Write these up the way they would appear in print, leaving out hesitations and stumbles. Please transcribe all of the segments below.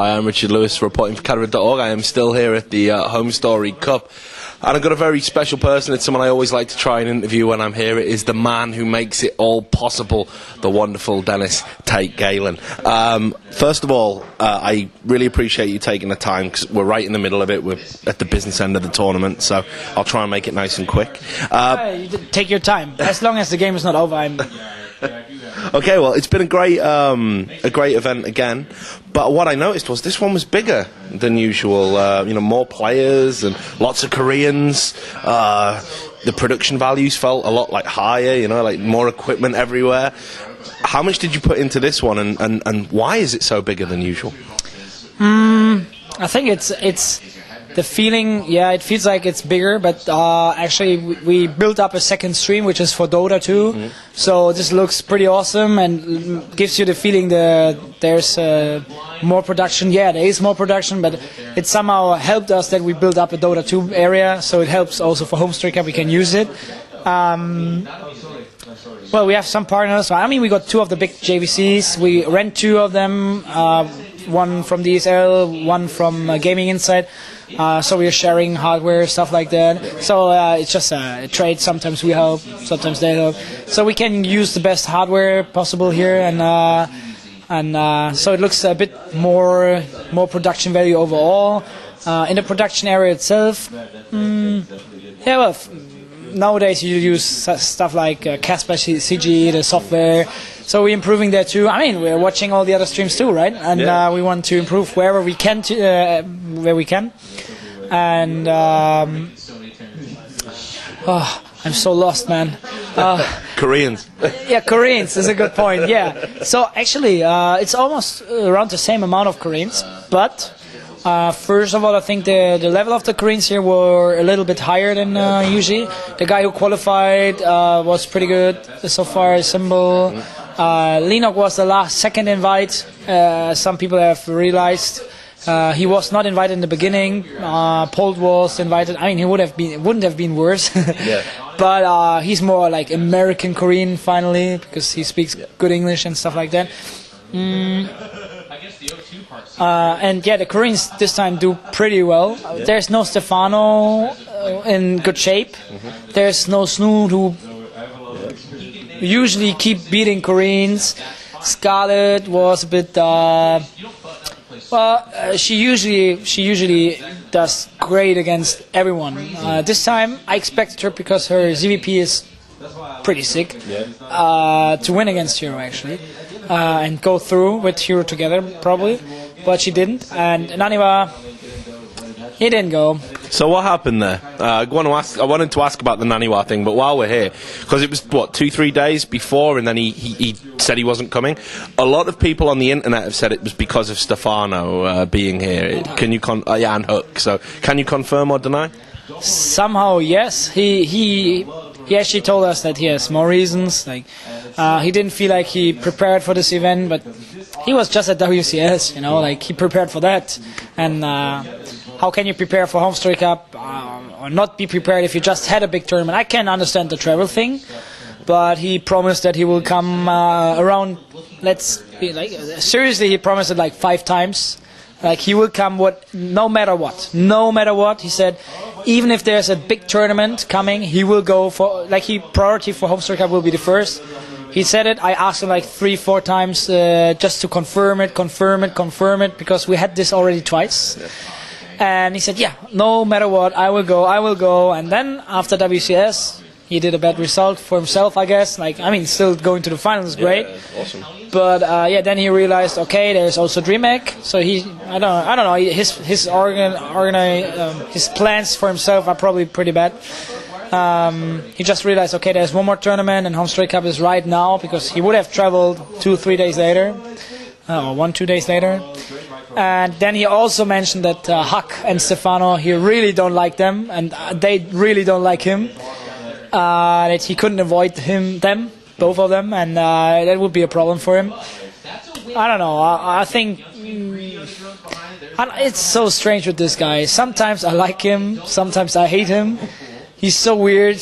Hi, I'm Richard Lewis, reporting for Category.org. I am still here at the Home Story Cup. And I've got a very special person. It's someone I always like to try and interview when I'm here. It is the man who makes it all possible, the wonderful TaKe Gehlen. First of all, I really appreciate you taking the time, because we're right in the middle of it. We're at the business end of the tournament, so I'll try and make it nice and quick. Take your time. As long as the game is not over, I'm... Okay, well, it's been a great event again. But what I noticed was this one was bigger than usual. More players and lots of Koreans. The production values felt a lot higher. Like more equipment everywhere. How much did you put into this one, and why is it so bigger than usual? I think it's the feeling. Yeah, it feels like it's bigger, but actually we built up a second stream, which is for Dota 2. Mm-hmm. So this looks pretty awesome and gives you the feeling that there's more production. Yeah, there is more production, but it somehow helped us that we built up a Dota 2 area, so it helps also for Home Story Cup. We can use it. Well, we have some partners. I mean, we got 2 of the big JVCs. We rent 2 of them, one from DSL, one from Gaming Insight. So we are sharing hardware, stuff like that. So it's just a trade. Sometimes we help, sometimes they help. So we can use the best hardware possible here, and so it looks a bit more production value overall. In the production area itself, nowadays you use stuff like Casper CG, the software. So we're improving there too. I mean, we're watching all the other streams too, right? And we want to improve wherever we can, where we can. And I'm so lost, man. Koreans. Yeah, Koreans is a good point. Yeah. So actually, it's almost around the same amount of Koreans, but. First of all, I think the level of the Koreans here were a little bit higher than usually. The guy who qualified was pretty good so far. Symbol. Linok was the second invite. Some people have realized he was not invited in the beginning. Pold was invited. I mean, it wouldn't have been worse. Yeah. But he's more like American Korean finally, because he speaks good English and stuff like that. And yeah, the Koreans this time do pretty well. There's no Stefano in good shape. Mm-hmm. There's no Snood, who usually keep beating Koreans. Scarlett was a bit. She usually does great against everyone. This time I expected her, because her ZVP is pretty sick, to win against Hero actually, and go through with Hero together probably. But she didn't, and Naniwa, he didn't go. So what happened there? I wanted to ask about the Naniwa thing, but while we're here, because it was, 2-3 days before, and then he said he wasn't coming. A lot of people on the internet have said it was because of Stefano being here. Can you and Hook? So can you confirm or deny? Somehow, yes. He actually told us that he has more reasons. Like he didn't feel like he prepared for this event, but he was just at WCS, like he prepared for that. And how can you prepare for Home Story Cup or not be prepared if you just had a big tournament? I can understand the travel thing, but he promised that he will come around. Seriously, he promised it 5 times. Like he will come no matter what. No matter what, he said, even if there's a big tournament coming, he will go for, priority for Home Story Cup will be the first. He said it. I asked him 3-4 times just to confirm it, because we had this already twice. Yeah. And he said, yeah, no matter what, I will go. And then after WCS, he did a bad result for himself, I guess. Still going to the finals is great. Awesome. But then he realized, okay, there's also DreamHack. So I don't know. His his plans for himself are probably pretty bad. He just realized, okay, there's one more tournament, and Home Story Cup is right now, because he would have traveled 2-3 days later, or 1-2 days later. And then he also mentioned that Huck and Stefano, he really don't like them, and they really don't like him. That he couldn't avoid them, both of them, and that would be a problem for him. I don't know. I think it's so strange with this guy. Sometimes I like him, sometimes I hate him. He's so weird.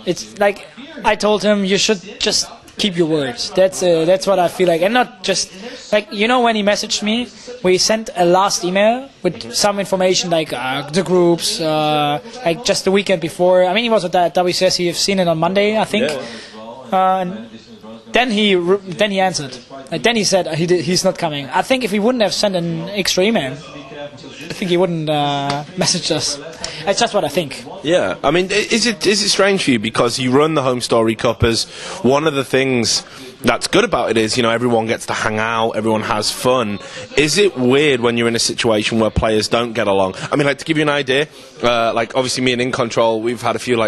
It's like I told him, you should just keep your words. That's what I feel like, and not just like when he messaged me, we sent a last email with some information like the groups, like just the weekend before. I mean, he was at that WCS. You've seen it on Monday, I think. And then he answered. Like, then he said he's not coming. I think if he wouldn't have sent an extra email, I think he wouldn't message us. That's just what I think. Yeah, I mean, is it strange for you because you run the Home Story Cup as one of the things that's good about it is everyone gets to hang out, everyone has fun. Is it weird when you're in a situation where players don't get along? I mean, like, to give you an idea, like obviously me and In Control, we've had a few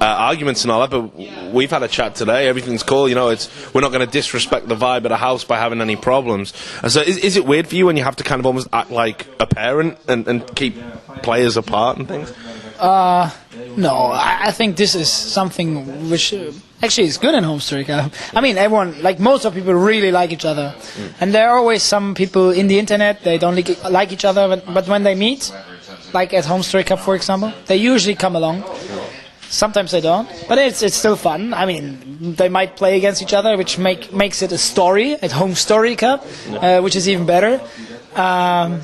arguments and all that, but we've had a chat today. Everything's cool. We're not going to disrespect the vibe of the house by having any problems. And so, is it weird for you when you have to kind of almost act like a parent and keep players apart and things? No, I think this is something which actually is good in Home Story Cup. I mean, everyone, like most of people, really like each other, and there are always some people in the internet they don't like each other, but when they meet, like at Home Story Cup, for example, they usually come along. Sometimes they don't, but it's still fun. I mean, they might play against each other, which makes it a story at Home Story Cup, which is even better. And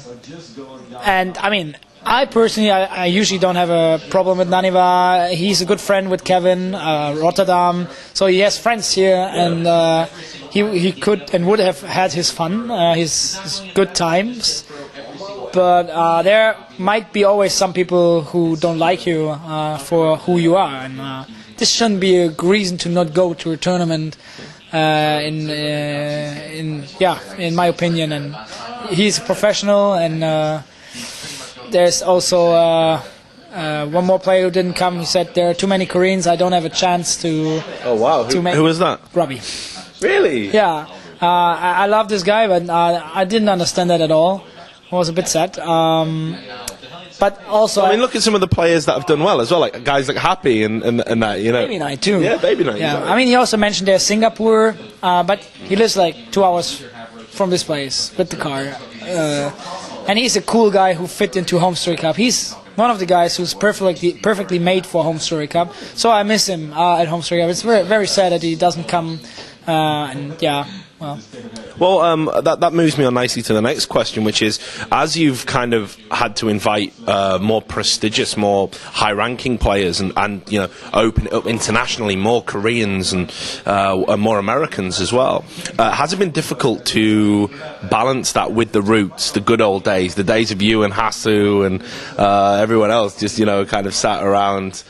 I mean, I personally, I usually don't have a problem with Naniva. He's a good friend with Kevin, Rotterdam, so he has friends here, and he could and would have had his fun, his good times. But there might be always some people who don't like you for who you are, and this shouldn't be a reason to not go to a tournament. In my opinion, and he's a professional, and there's also one more player who didn't come. He said there are too many Koreans. I don't have a chance to. Oh wow! Who was that? Robbie. Really? Yeah, I love this guy, but I didn't understand that at all. I was a bit sad. But also, I mean, look at some of the players that have done well as well, like guys like Happy and that, Baby Night too. Yeah, Baby Night. Yeah, I mean, he also mentioned there's Singapore, but he lives like 2 hours from this place with the car. And he's a cool guy who fit into Home Story Cup. He's one of the guys who's perfectly made for Home Story Cup. So I miss him at Home Story Cup. It's very, very sad that he doesn't come. And yeah, well, that moves me on nicely to the next question, which is, as you've kind of had to invite more prestigious, more high-ranking players, and open it up internationally, more Koreans and more Americans as well, has it been difficult to balance that with the roots, the good old days, the days of you and Hasu and everyone else just kind of sat around?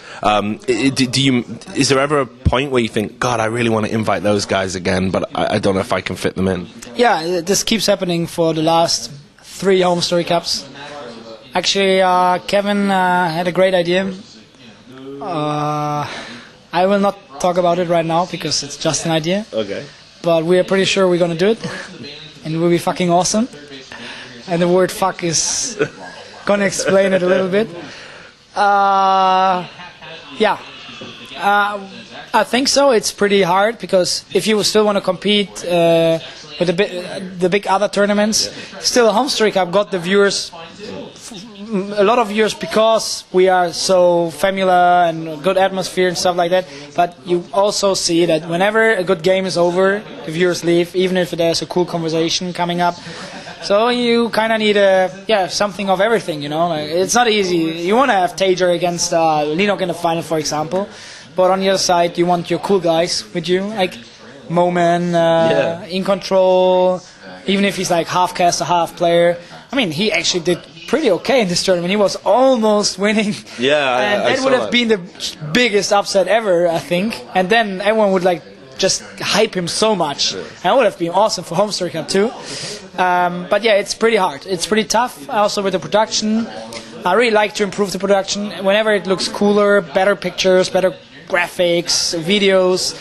Is there ever a point where you think, God, I really want to invite those guys again, but I don't know if I can fit them in? Yeah, this keeps happening for the last 3 Home Story Cups. Actually, Kevin had a great idea. I will not talk about it right now because it's just an idea. Okay. But we are pretty sure we're gonna do it, and it will be fucking awesome. And the word "fuck" is gonna explain it a little bit. Yeah. I think so. It's pretty hard because if you still want to compete with the big other tournaments, still Home Story Cup got the viewers, a lot of viewers because we are so familiar and good atmosphere and stuff like that. But you also see that whenever a good game is over, the viewers leave, even if there's a cool conversation coming up. So you kind of need something of everything, Like, it's not easy. You want to have Tager against Linok in the final, for example. But on the other side, you want your cool guys with you, like Moman, In Control, even if he's like half caster, half player. I mean, he actually did pretty okay in this tournament. He was almost winning. Yeah, and that would have been the biggest upset ever, I think. And then everyone would just hype him so much. And it would have been awesome for Home Story Cup too. But yeah, it's pretty hard. It's pretty tough. Also with the production, I really like to improve the production. Whenever it looks cooler, better pictures, better graphics, videos,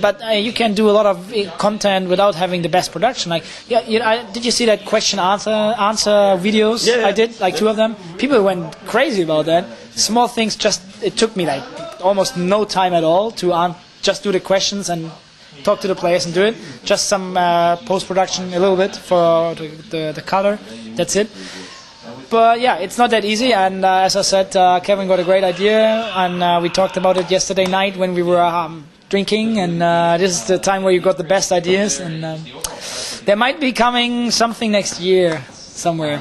but you can do a lot of content without having the best production. Like, did you see that question answer videos? Yeah. I did, like 2 of them. People went crazy about that. Small things, it took me like almost no time at all to just do the questions and talk to the players and do it. Just some post-production a little bit for the color. That's it. But yeah, it's not that easy, and as I said, Kevin got a great idea, and we talked about it yesterday night when we were drinking, and this is the time where you got the best ideas, and there might be coming something next year somewhere.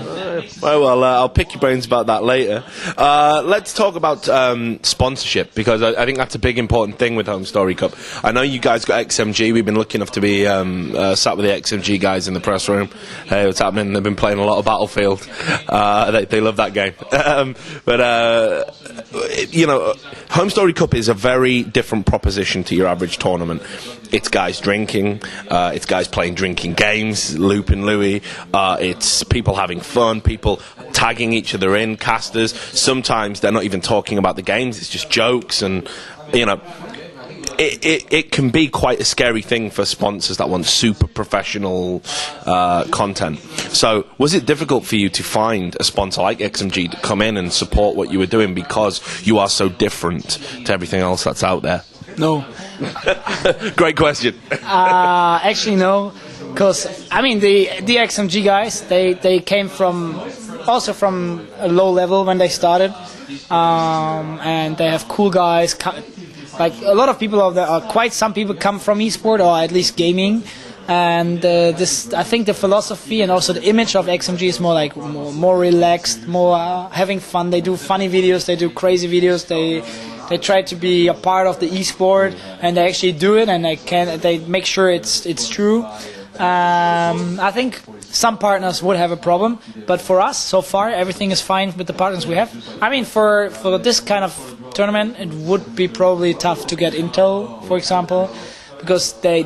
Well, I'll pick your brains about that later. Let's talk about sponsorship, because I think that's a big important thing with Home Story Cup. I know you guys got XMG. We've been lucky enough to be sat with the XMG guys in the press room. Hey, what's happening? They've been playing a lot of Battlefield. They love that game. You know, Home Story Cup is a very different proposition to your average tournament. It's guys drinking, it's guys playing drinking games, Loop and Louis, it's people having fun, people tagging each other in, casters. Sometimes they're not even talking about the games, it's just jokes, and, you know, it can be quite a scary thing for sponsors that want super professional content. So, was it difficult for you to find a sponsor like XMG to come in and support what you were doing, because you are so different to everything else that's out there? No. Great question. Actually, no, because I mean the XMG guys, they came from a low level when they started, and they have cool guys. Like a lot of people of there, quite some people come from esport or at least gaming, and this, I think the philosophy and also the image of XMG is more like more relaxed, more having fun. They do funny videos, they do crazy videos, they try to be a part of the esport, and they actually do it, and they make sure it's true. I think some partners would have a problem, but for us, so far, everything is fine with the partners we have. I mean, for this kind of tournament, it would be probably tough to get Intel, for example, because they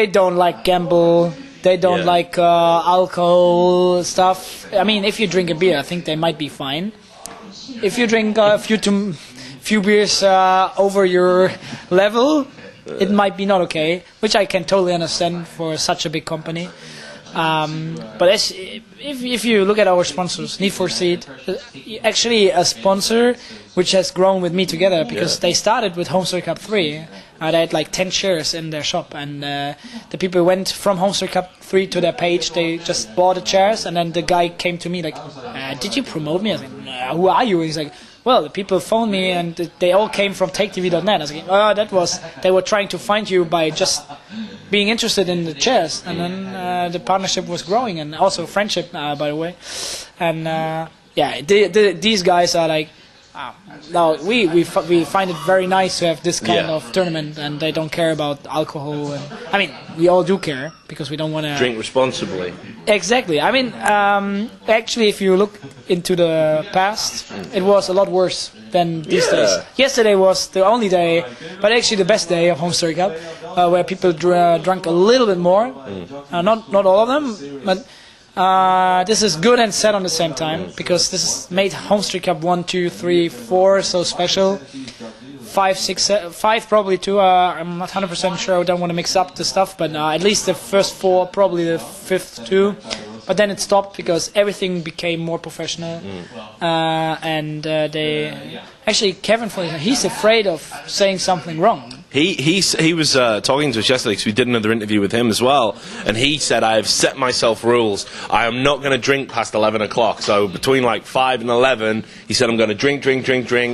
don't like gamble, they don't like alcohol stuff. I mean, if you drink a beer, I think they might be fine. If you drink a few beers over your level, it might be not okay, which I can totally understand for such a big company. But if you look at our sponsors, Need for Speed, actually a sponsor which has grown with me together, because they started with Home Story Cup 3. They had like 10 shares in their shop, and the people went from Home Story Cup 3 to their page. They just bought the chairs, and then the guy came to me like, did you promote me? I was like, nah, who are you? He's like, well, the people phoned me, and they all came from TakeTV.net. I was like, they were trying to find you by just being interested in the chairs, and then the partnership was growing, and also friendship, by the way. And these guys are like, no, we find it very nice to have this kind of tournament, and they don't care about alcohol. And I mean, we all do care, because we don't want to drink responsibly. Exactly. I mean, actually, if you look into the past, it was a lot worse than these days. Yesterday was the only day, but actually the best day of Home Story Cup, where people drank a little bit more. Not all of them, but. This is good and sad on the same time, because this has made Home Story Cup 1, 2, 3, 4 so special. 5, 6, 5 probably too. I'm not 100% sure. I don't want to mix up the stuff, but at least the first 4, probably the fifth too. But then it stopped because everything became more professional, and they actually Kevin, for example, he's afraid of saying something wrong. He was talking to us yesterday, because we did another interview with him as well, and he said, I have set myself rules. I am not going to drink past 11 o'clock. So between like 5 and 11, he said, I'm going to drink,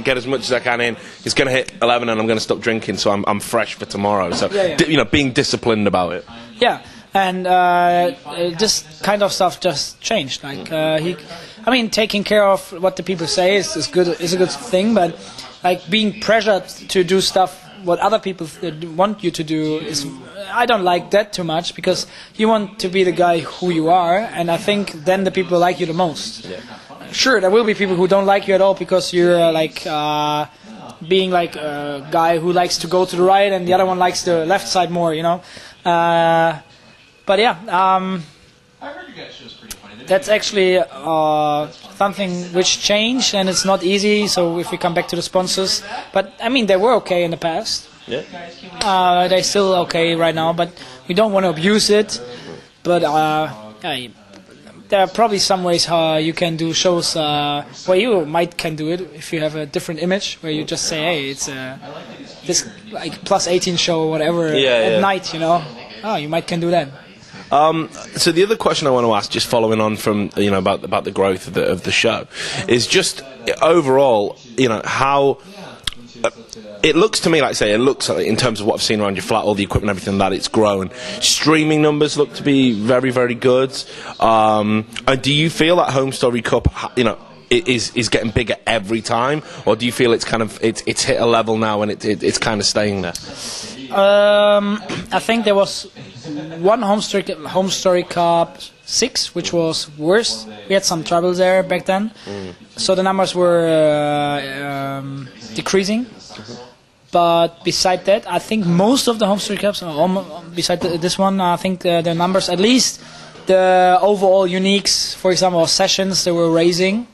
get as much as I can in. It's going to hit 11 and I'm going to stop drinking, so I'm fresh for tomorrow. So, you know, being disciplined about it. Yeah, and this kind of stuff just changed. Like I mean, taking care of what the people say is a good thing, but like being pressured to do stuff what other people want you to do is, I don't like that too much, because you want to be the guy who you are, and I think then the people like you the most. Sure, there will be people who don't like you at all because you're like being like a guy who likes to go to the right and the other one likes the left side more, you know. But yeah, I heard you guys shows pretty funny. that's actually something which changed, and it's not easy. So if we come back to the sponsors, but I mean they were okay in the past. Yeah. They're still okay right now, but we don't want to abuse it. But there are probably some ways how you can do shows where you can do it if you have a different image, where you just say, hey, it's this like plus 18 show or whatever at night, you know. You can do that. So the other question I want to ask, just following on from about the growth of the show, is just overall, how it looks to me, like I say, it looks like, in terms of what I've seen around your flat, all the equipment, everything, that it's grown. Streaming numbers look to be very, very good. And do you feel that Home Story Cup, is getting bigger every time, or do you feel it's kind of it's hit a level now and it's kind of staying there? I think there was one Home Story Cup 6, which was worse. We had some trouble there back then, so the numbers were decreasing. But beside that, I think most of the Home Story Cups, beside this one, I think the numbers, at least the overall uniques, for example, or sessions, they were raising.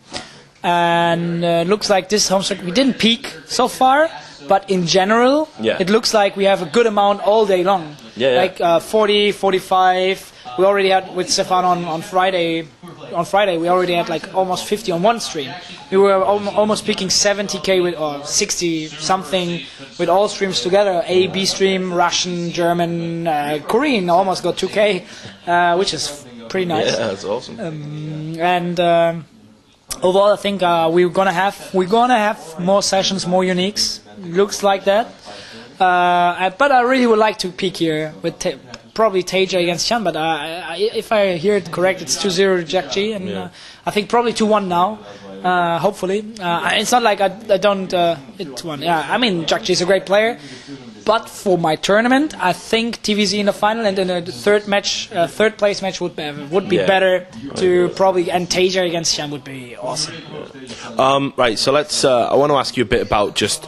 And looks like this Home Story, we didn't peak so far, but in general, it looks like we have a good amount all day long. Like 40, 45. We already had with Stefan on Friday. On Friday, we already had like almost 50 on one stream. We were almost peaking 70k or 60 something with all streams together. A, B stream, Russian, German, Korean almost got 2k, which is pretty nice. Yeah, that's awesome. Overall, I think we're gonna have more sessions, more uniques. Looks like that. But I really would like to peak here with probably TaKe against Chan. But if I hear it correct, it's 2-0 Jack G, and I think probably 2-1 now. Hopefully, it's not like I don't. It's 2-1. Yeah, I mean Jack G is a great player. But for my tournament, I think TVZ in the final and in the third place match would be better to probably, and TaKe against Chan would be awesome. Right, so let's. I want to ask you a bit about just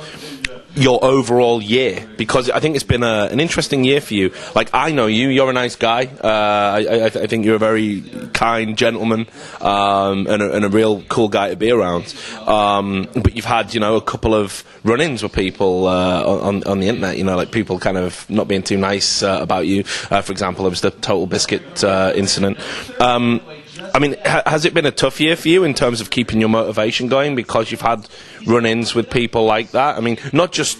your overall year, because I think it's been an interesting year for you. Like, I know you're a nice guy. I think you're a very kind gentleman, and a real cool guy to be around. But you've had, a couple of run-ins with people on the internet, like people kind of not being too nice about you. For example, there was the Total Biscuit incident. I mean, has it been a tough year for you in terms of keeping your motivation going because you've had run-ins with people like that? I mean, not just,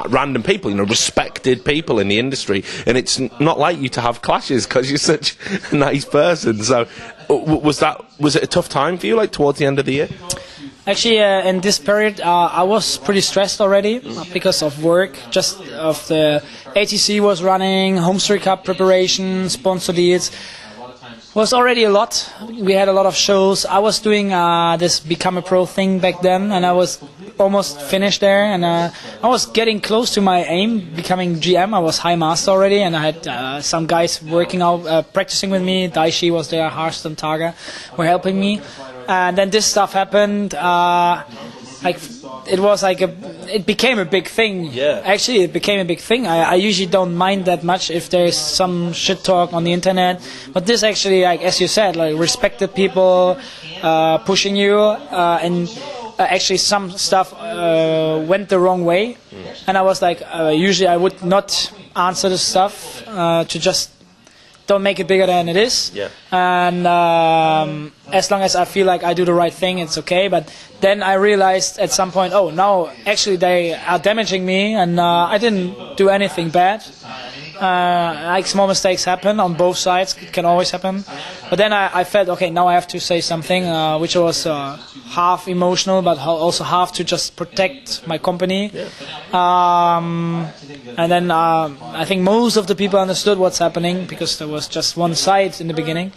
random people, respected people in the industry, and it's not like you to have clashes because you're such a nice person. So, was it a tough time for you, like towards the end of the year? Actually, in this period, I was pretty stressed already because of work. Just of the HSC was running, Home Story Cup preparation, sponsor deals. Was already a lot. We had a lot of shows. I was doing this Become a Pro thing back then, and I was almost finished there. And I was getting close to my aim, becoming GM. I was High Master already, and I had some guys working out, practicing with me. Daishi was there, Harst and Taga were helping me. And then this stuff happened. It became a big thing. Yeah. Actually, it became a big thing. I usually don't mind that much if there's some shit talk on the internet. But this actually, as you said, respected people pushing you, and actually some stuff went the wrong way. And I was like, usually I would not answer the stuff to just don't make it bigger than it is. Yeah. And as long as I feel like I do the right thing, it's okay. But then I realized at some point, no, actually they are damaging me, and I didn't do anything bad. Small mistakes happen on both sides. It can always happen. But then I felt, okay, now I have to say something, which was half emotional, but also half to just protect my company. Yeah. And then I think most of the people understood what's happening, because there was just one side in the beginning.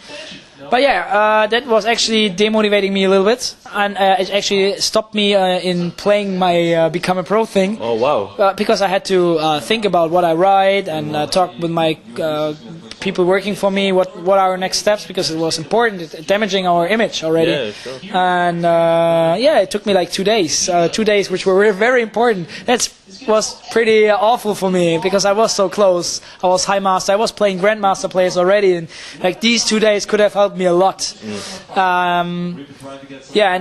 But yeah, that was actually demotivating me a little bit, and it actually stopped me in playing my Become a Pro thing. Oh wow! Because I had to think about what I write and talk with my people working for me. What are our next steps? Because it was important. It's damaging our image already. Yeah, sure. And it took me like 2 days. 2 days, which were very important. That was pretty awful for me because I was so close. I was High Master. I was playing Grandmaster players already, and like these 2 days could have helped me a lot. And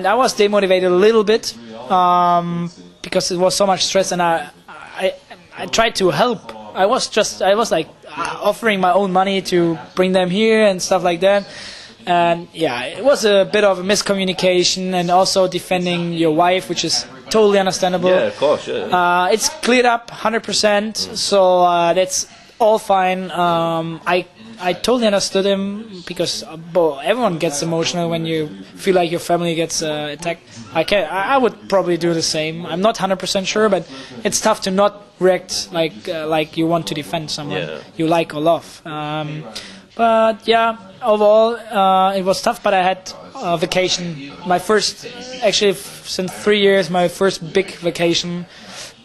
I was demotivated a little bit because it was so much stress, and I tried to help. I was like offering my own money to bring them here and stuff like that. And yeah, it was a bit of a miscommunication, and also defending your wife, which is totally understandable. Yeah, of course. Yeah. It's cleared up 100%, so that's all fine. I I totally understood him because everyone gets emotional when you feel like your family gets attacked. I would probably do the same. I'm not 100% sure, but it's tough to not react like you want to defend someone you like or love. But yeah, overall it was tough. But I had a vacation. My first, actually, since 3 years, my first big vacation.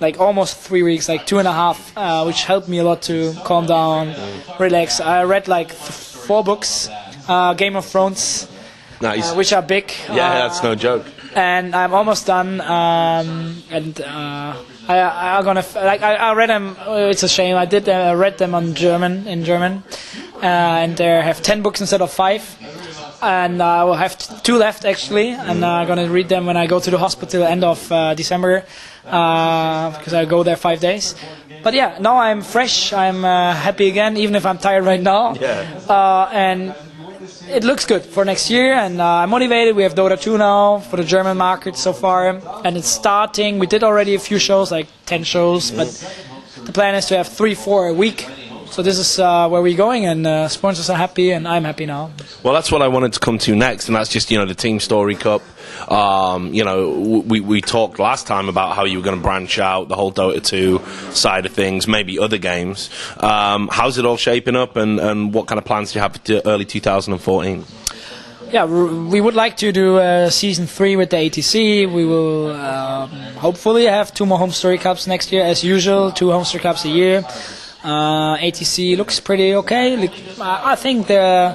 Like almost 3 weeks, like 2.5, which helped me a lot to calm down, relax. I read like 4 books, Game of Thrones, nice. Which are big. Yeah, that's no joke. And I'm almost done. I read them. It's a shame. I read them in German, and they have 10 books instead of 5. And I will have 2 left actually, and I'm gonna read them when I go to the hospital end of December, because I go there 5 days. But yeah, now I'm fresh. I'm happy again, even if I'm tired right now. Yeah. And it looks good for next year, and I'm motivated. We have Dota 2 now for the German market so far, and it's starting. We did already a few shows, like 10 shows, but the plan is to have 3-4 a week. So this is where we're going, and sponsors are happy, and I'm happy now. Well, that's what I wanted to come to next, and that's just, the Team Story Cup. We talked last time about how you were going to branch out the whole Dota 2 side of things, maybe other games. How's it all shaping up, and what kind of plans do you have for early 2014? Yeah, we would like to do Season 3 with the ATC. We will hopefully have 2 more Home Story Cups next year, as usual, 2 Home Story Cups a year. ATC looks pretty okay. I think there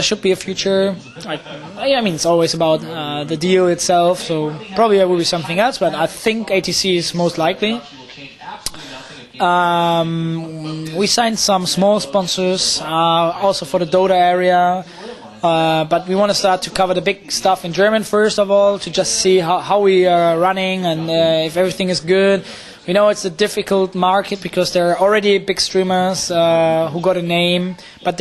should be a future. It's always about the deal itself, so probably there will be something else, but I think ATC is most likely. We signed some small sponsors, also for the Dota area, but we want to start to cover the big stuff in German first of all, to just see how we are running and if everything is good. We know it's a difficult market because there are already big streamers who got a name, but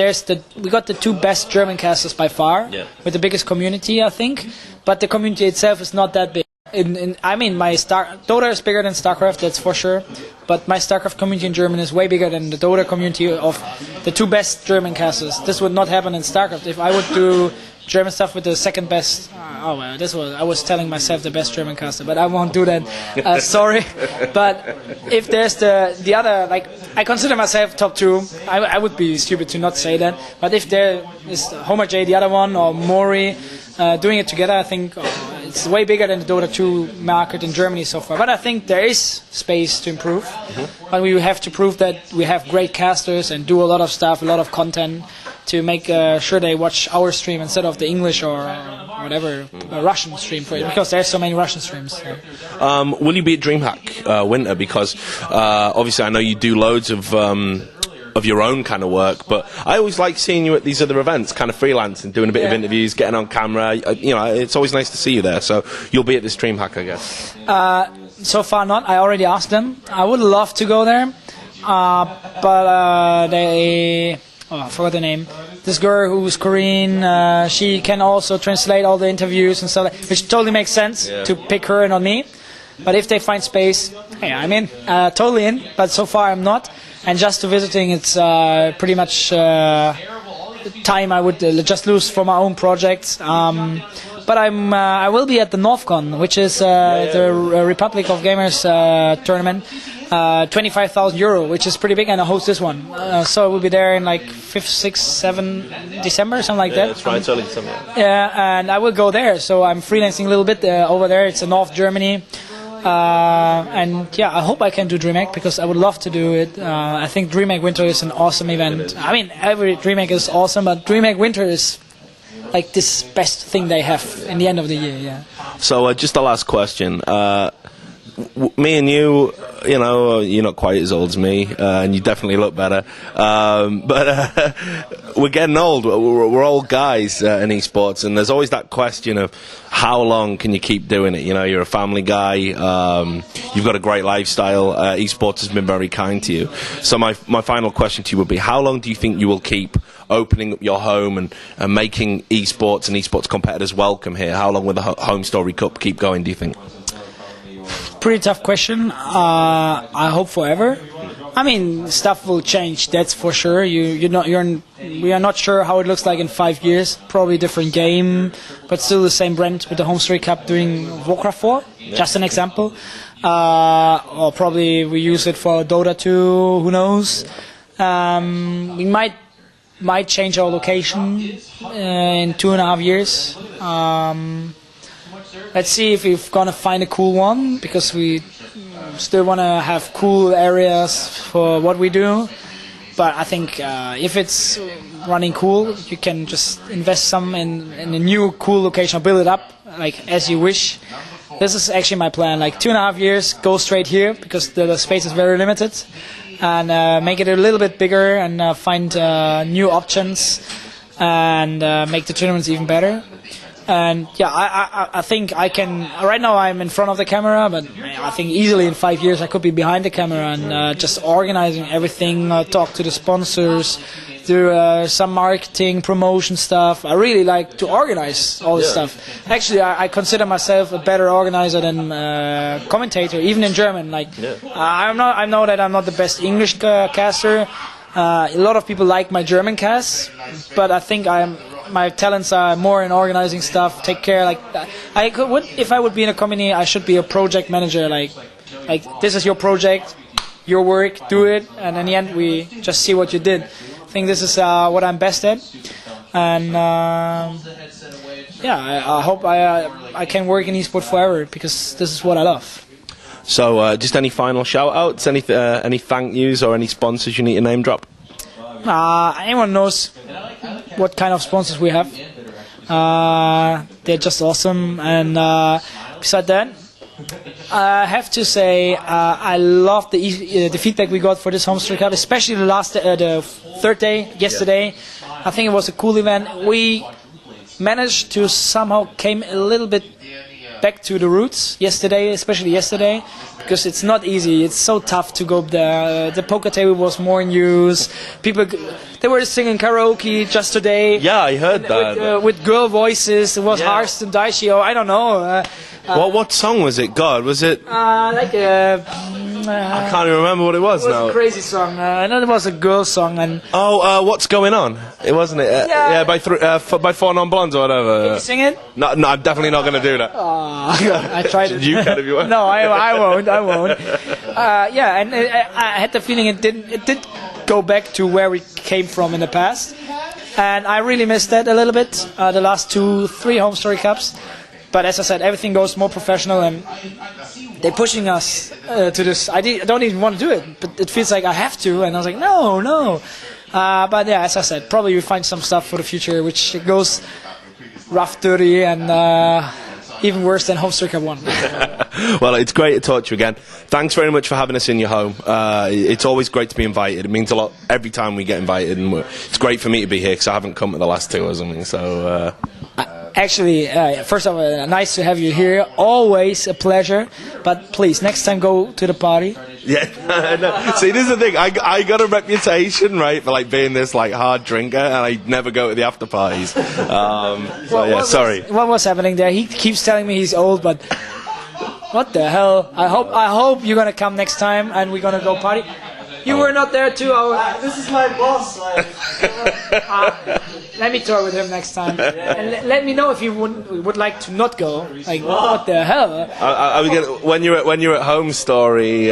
we got the 2 best German casters by far, with the biggest community, I think. But the community itself is not that big. My Dota is bigger than StarCraft, that's for sure. But my StarCraft community in Germany is way bigger than the Dota community of the 2 best German casters. This would not happen in StarCraft. If I would do German stuff with the second best, I was telling myself the best German caster, but I won't do that. Sorry. But if there's the other, I consider myself top 2. I would be stupid to not say that. But if there is Homer J, the other one, or Mori, doing it together, I think it's way bigger than the Dota 2 market in Germany so far. But I think there is space to improve. But we have to prove that we have great casters and do a lot of stuff, a lot of content, to make sure they watch our stream instead of the English or whatever Russian stream, for it, because there's so many Russian streams. Will you be at DreamHack winter? Because obviously I know you do loads of your own kind of work, but I always like seeing you at these other events, kind of freelancing, doing a bit of interviews, getting on camera. It's always nice to see you there. So you'll be at this DreamHack, I guess. So far not. I already asked them. I would love to go there, but they... I forgot the name. This girl who's Korean, she can also translate all the interviews and stuff, which totally makes sense to pick her and not me. But if they find space, hey, I'm in, totally in. But so far I'm not. And just to visiting, it's pretty much time I would just lose for my own projects. But I will be at the NorthCon, which is the Republic of Gamers tournament. 25,000 euro, which is pretty big, and I host this one. So I will be there in like 5th, 6th, 7th December, something like that. That's right, early December. Yeah, and I will go there. So I'm freelancing a little bit over there. It's in North Germany. And yeah, I hope I can do DreamHack because I would love to do it. I think DreamHack Winter is an awesome event. I mean, every DreamHack is awesome, but DreamHack Winter is like this best thing they have in the end of the year. Yeah. So just the last question. Me and you, you're not quite as old as me, and you definitely look better. But we're getting old. We're old guys in esports, and there's always that question of how long can you keep doing it? You're a family guy. You've got a great lifestyle. Esports has been very kind to you. So my final question to you would be: how long do you think you will keep opening up your home and making esports and esports competitors welcome here? How long will the Home Story Cup keep going, do you think? Pretty tough question. I hope forever. I mean, stuff will change. That's for sure. We are not sure how it looks like in 5 years. Probably different game, but still the same brand with the Home Story Cup doing Warcraft 4. Just an example. Or probably we use it for Dota 2. Who knows? We might change our location in 2.5 years. Let's see if we're gonna find a cool one, because we still want to have cool areas for what we do. But I think if it's running cool, you can just invest some in a new cool location, or build it up like as you wish. This is actually my plan. Like 2.5 years, go straight here, because the space is very limited, and make it a little bit bigger, and find new options, and make the tournaments even better. And yeah, I think I can. Right now I'm in front of the camera, but I think easily in 5 years I could be behind the camera and just organizing everything, talk to the sponsors, do some marketing, promotion stuff. I really like to organize all this stuff. Actually, I consider myself a better organizer than commentator, even in German. Like, I know that I'm not the best English caster. A lot of people like my German casts, but I think my talents are more in organizing stuff, take care. Like, if I would be in a company, I should be a project manager. Like this is your project, your work, do it, and in the end we just see what you did. I think this is what I'm best at, and I hope I can work in esport forever, because this is what I love. So, just any final shout-outs, any thank yous, or any sponsors you need to name drop? Anyone knows what kind of sponsors we have. They're just awesome. And beside that, I have to say I love the feedback we got for this Home Story Cup, especially the third day, yesterday. I think it was a cool event. We managed to somehow came a little bit back to the roots yesterday, especially yesterday, because it's not easy. It's so tough to go there. The poker table was more in use. People, they were singing karaoke just today. Yeah, I heard that. With girl voices. It was Harst and Daishi, or I don't know. What song was it? God, was it? I can't even remember what it was now. It was a crazy song. I know it was a girl song. And What's Going On? It wasn't it? By Four Non Blondes or whatever. Can you sing it? No, I'm definitely not going to do that. I tried it. You can if you want. No, I won't. And I had the feeling it did go back to where we came from in the past, and I really missed that a little bit. The last 2-3 Home Story Cups, but as I said, everything goes more professional, and they're pushing us to this. I don't even want to do it, but it feels like I have to, and I was like, no. But yeah, as I said, probably we find some stuff for the future which goes rough, dirty, and even worse than Home Story Cup 1. Well, it's great to talk to you again. Thanks very much for having us in your home. It's always great to be invited. It means a lot every time we get invited, and it's great for me to be here because I haven't come to the last 2 or something. So. Actually, first of all, nice to have you here. Always a pleasure. But please, next time go to the party. Yeah, no. See, this is the thing. I got a reputation, right, for like being this like hard drinker, and I never go to the after parties. Sorry. What was happening there? He keeps telling me he's old, but what the hell? I hope you're gonna come next time, and we're gonna go party. You were not there too. This is my boss. Let me talk with him next time, and let me know if you would like to not go. Like, what the hell? When you're at Home Story,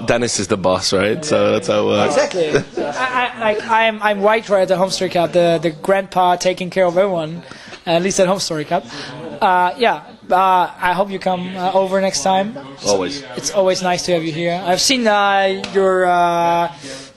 Dennis is the boss, right? So that's how it works. Exactly. I'm white right at the Home Story Cup, the grandpa taking care of everyone, at least at Home Story Cup. I hope you come over next time. Always. It's always nice to have you here. I've seen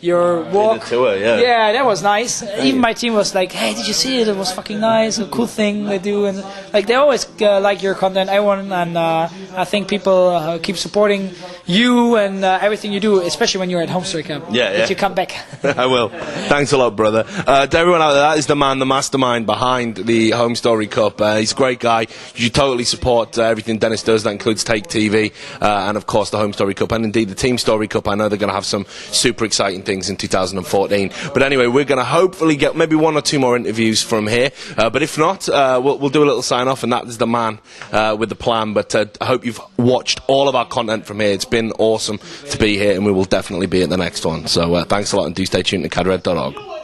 your walk. The tour, yeah. Yeah, that was nice. Even my team was like, "Hey, did you see it? It was fucking nice. A cool thing they do." And like, they always like your content, everyone. And I think people keep supporting you and everything you do, especially when you're at Home Story Cup. Yeah. If you come back. I will. Thanks a lot, brother. To everyone out there, that is the man, the mastermind behind the Home Story Cup. He's a great guy. You should totally support everything Dennis does. That includes TaKe TV and, of course, the Home Story Cup, and indeed the Team Story Cup. I know they're going to have some super exciting things things in 2014. But anyway, we're going to hopefully get maybe 1 or 2 more interviews from here. But if not, we'll do a little sign-off, and that is the man with the plan. But I hope you've watched all of our content from here. It's been awesome to be here, and we will definitely be at the next one. So thanks a lot, and do stay tuned to cadred.org.